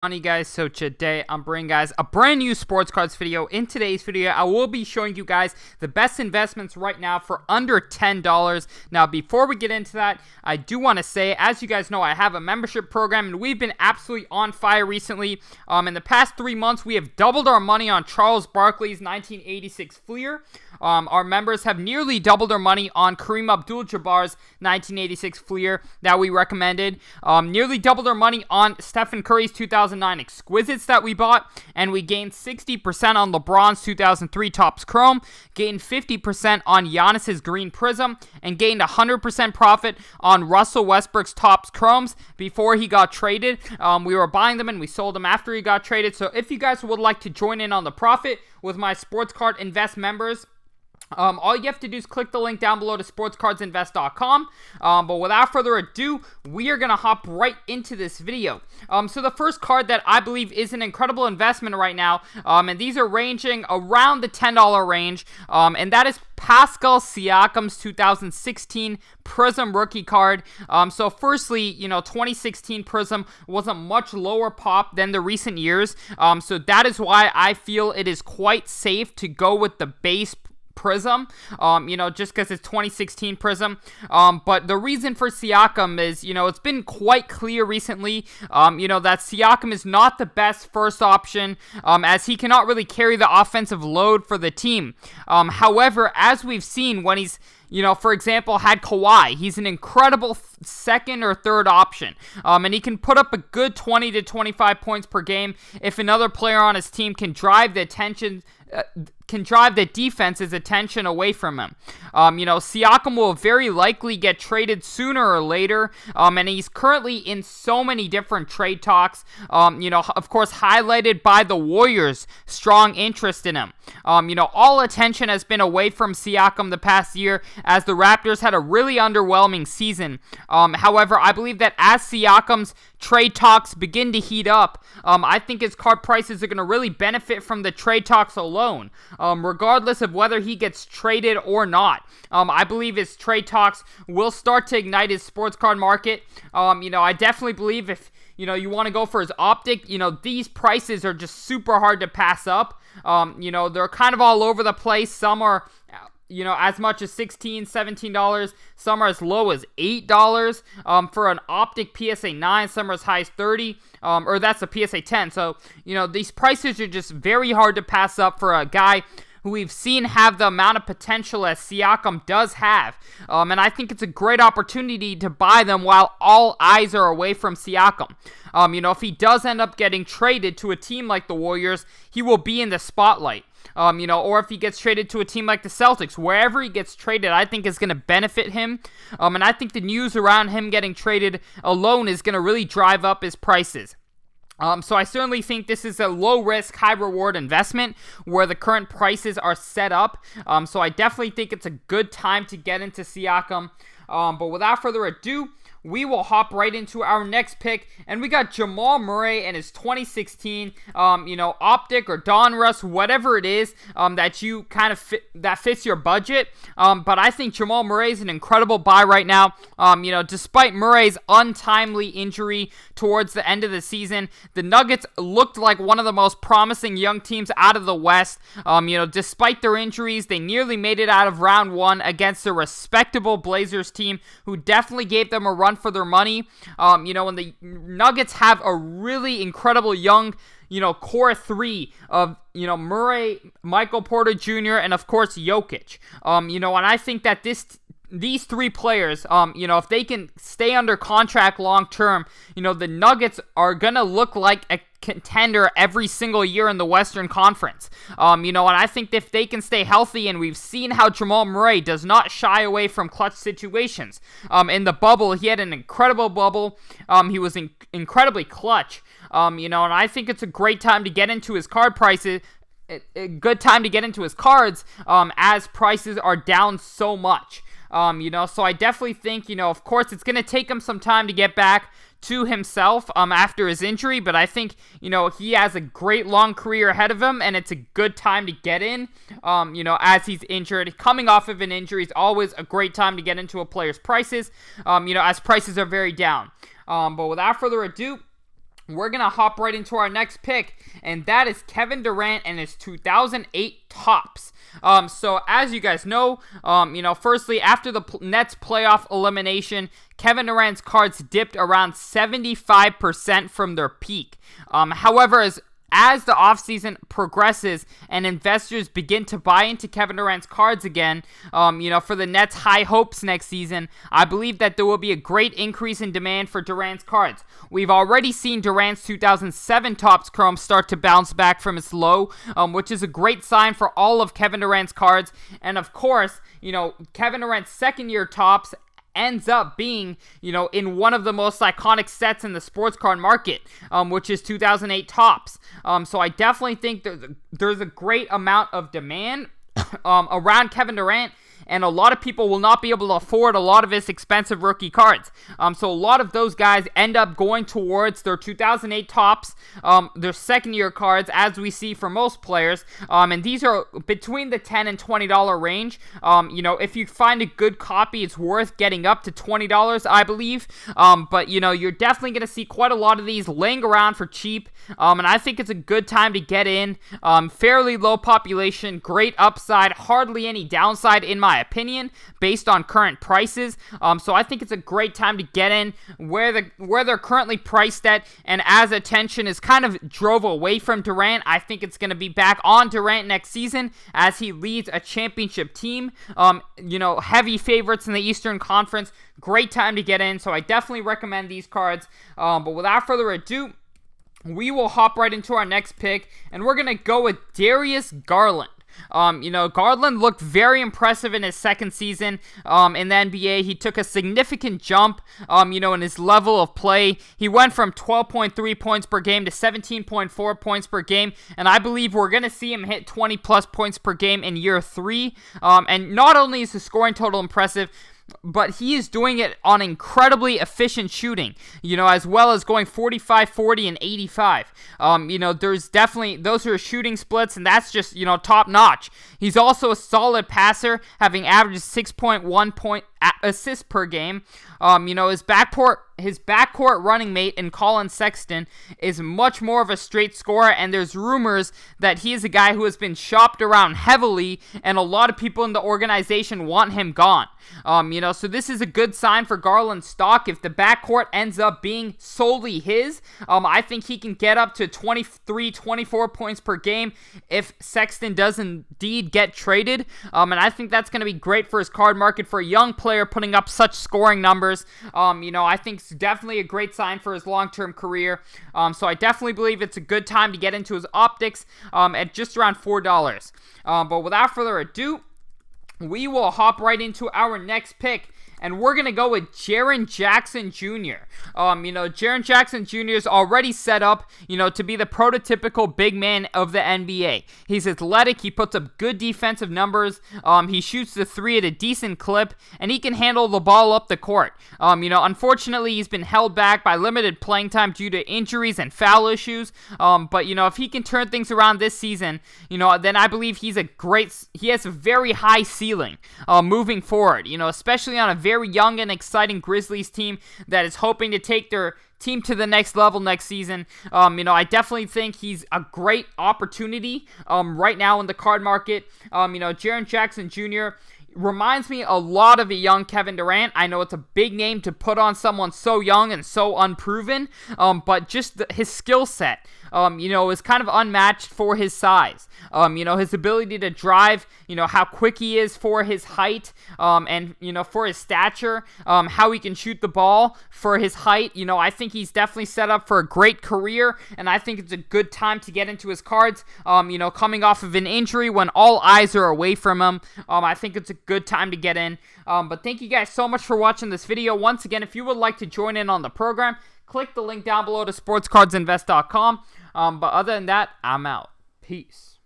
On you guys, so today I'm bringing guys a brand new sports cards video. In today's video I will be showing you guys the best investments right now for under $10. Now before we get into that, I do want to say, as you guys know, I have a membership program and we've been absolutely on fire recently. In the past 3 months we have doubled our money on Charles Barkley's 1986 Fleer. Our members have nearly doubled their money on Kareem Abdul-Jabbar's 1986 Fleer that we recommended. Nearly doubled our money on Stephen Curry's 2009 Exquisites that we bought, and we gained 60% on LeBron's 2003 Topps Chrome, gained 50% on Giannis's Green Prism, and gained 100% profit on Russell Westbrook's Topps Chromes before he got traded. We were buying them and we sold them after he got traded. So if you guys would like to join in on the profit with my Sports Card Invest members, all you have to do is click the link down below to sportscardsinvest.com. But without further ado, we are going to hop right into this video. So the first card that I believe is an incredible investment right now, and these are ranging around the $10 range, and that is Pascal Siakam's 2016 Prism rookie card. So firstly, 2016 Prism was a much lower pop than the recent years. So that is why I feel it is quite safe to go with the base Prism, just because it's 2016 Prism. But the reason for Siakam is, it's been quite clear recently, that Siakam is not the best first option, as he cannot really carry the offensive load for the team. However, as we've seen when he's, for example, had Kawhi, he's an incredible second or third option. And he can put up a good 20 to 25 points per game if another player on his team can drive the attention, can drive the defense's attention away from him. Siakam will very likely get traded sooner or later, and he's currently in so many different trade talks, of course highlighted by the Warriors' strong interest in him. All attention has been away from Siakam the past year as the Raptors had a really underwhelming season. However, I believe that as Siakam's trade talks begin to heat up, I think his card prices are going to really benefit from the trade talks alone, regardless of whether he gets traded or not. I believe his trade talks will start to ignite his sports card market. I definitely believe if you want to go for his optic, these prices are just super hard to pass up. They're kind of all over the place. Some are as much as $16, $17. Some are as low as $8 for an optic PSA 9. Some are as high as $30, or that's a PSA 10. So, these prices are just very hard to pass up for a guy who we've seen have the amount of potential as Siakam does have. And I think it's a great opportunity to buy them while all eyes are away from Siakam. If he does end up getting traded to a team like the Warriors, he will be in the spotlight. Or if he gets traded to a team like the Celtics, wherever he gets traded, I think is going to benefit him. And I think the news around him getting traded alone is going to really drive up his prices. So I certainly think this is a low-risk, high-reward investment where the current prices are set up. So I definitely think it's a good time to get into Siakam. But without further ado, we will hop right into our next pick, and we got Jamal Murray and his 2016, optic or Donruss, whatever it is, that you kind of that fits your budget. But I think Jamal Murray is an incredible buy right now. Despite Murray's untimely injury towards the end of the season, the Nuggets looked like one of the most promising young teams out of the West. Despite their injuries, they nearly made it out of round one against a respectable Blazers team who definitely gave them a run for their money. And the Nuggets have a really incredible young, core three of, Murray, Michael Porter Jr., and of course Jokic. And I think that these three players, if they can stay under contract long term, the Nuggets are gonna look like a contender every single year in the Western Conference. And I think if they can stay healthy, and we've seen how Jamal Murray does not shy away from clutch situations. In the bubble, he had an incredible bubble. He was incredibly clutch. And I think it's a great time to get into his card prices. A good time to get into his cards, as prices are down so much. So I definitely think, of course, it's going to take him some time to get back to himself after his injury, but I think, he has a great long career ahead of him, and it's a good time to get in, as he's injured. Coming off of an injury is always a great time to get into a player's prices, as prices are very down. But without further ado, we're going to hop right into our next pick, and that is Kevin Durant and his 2008 Topps. So as you guys know, firstly, after the Nets playoff elimination, Kevin Durant's cards dipped around 75% from their peak. However, as the offseason progresses and investors begin to buy into Kevin Durant's cards again, for the Nets' high hopes next season, I believe that there will be a great increase in demand for Durant's cards. We've already seen Durant's 2007 Topps Chrome start to bounce back from its low, which is a great sign for all of Kevin Durant's cards. And of course, Kevin Durant's second-year Topps ends up being, in one of the most iconic sets in the sports card market, which is 2008 Topps. So I definitely think there's a great amount of demand around Kevin Durant, and a lot of people will not be able to afford a lot of his expensive rookie cards. So a lot of those guys end up going towards their 2008 Topps, their second-year cards, as we see for most players. And these are between the $10 and $20 range. If you find a good copy, it's worth getting up to $20, I believe. But you're definitely going to see quite a lot of these laying around for cheap. And I think it's a good time to get in. Fairly low population, great upside, hardly any downside in my opinion, based on current prices. So I think it's a great time to get in where they're currently priced at, and as attention is kind of drove away from Durant, I think it's going to be back on Durant next season as he leads a championship team. Heavy favorites in the Eastern Conference. Great time to get in, so I definitely recommend these cards. But without further ado, we will hop right into our next pick, and we're going to go with Darius Garland. Garland looked very impressive in his second season in the NBA. He took a significant jump, in his level of play. He went from 12.3 points per game to 17.4 points per game, and I believe we're going to see him hit 20-plus points per game in year 3. And not only is the scoring total impressive, but he is doing it on incredibly efficient shooting, as well as going 45, 40, and 85. There's definitely, those are shooting splits, and that's just, top notch. He's also a solid passer, having averaged 6.1 point assists per game. His backcourt running mate in Colin Sexton is much more of a straight scorer, and there's rumors that he is a guy who has been shopped around heavily, and a lot of people in the organization want him gone. So this is a good sign for Garland's stock. If the backcourt ends up being solely his, I think he can get up to 23, 24 points per game if Sexton does indeed get traded. And I think that's going to be great for his card market for a young player putting up such scoring numbers. I think it's definitely a great sign for his long-term career. So I definitely believe it's a good time to get into his optics at just around $4. But without further ado, we will hop right into our next pick, and we're going to go with Jaren Jackson Jr. Jaren Jackson Jr. is already set up, to be the prototypical big man of the NBA. He's athletic, he puts up good defensive numbers, he shoots the three at a decent clip, and he can handle the ball up the court. Unfortunately, he's been held back by limited playing time due to injuries and foul issues, but, if he can turn things around this season, then I believe he has a very high ceiling, moving forward, especially on a very young and exciting Grizzlies team that is hoping to take their team to the next level next season. I definitely think he's a great opportunity right now in the card market. Jaren Jackson Jr. reminds me a lot of a young Kevin Durant. I know it's a big name to put on someone so young and so unproven, but just his skill set, is kind of unmatched for his size. His ability to drive, how quick he is for his height, and, for his stature, how he can shoot the ball for his height. I think he's definitely set up for a great career, and I think it's a good time to get into his cards, coming off of an injury when all eyes are away from him. I think it's a good time to get in. But thank you guys so much for watching this video. Once again, if you would like to join in on the program, click the link down below to sportscardsinvest.com. But other than that, I'm out. Peace.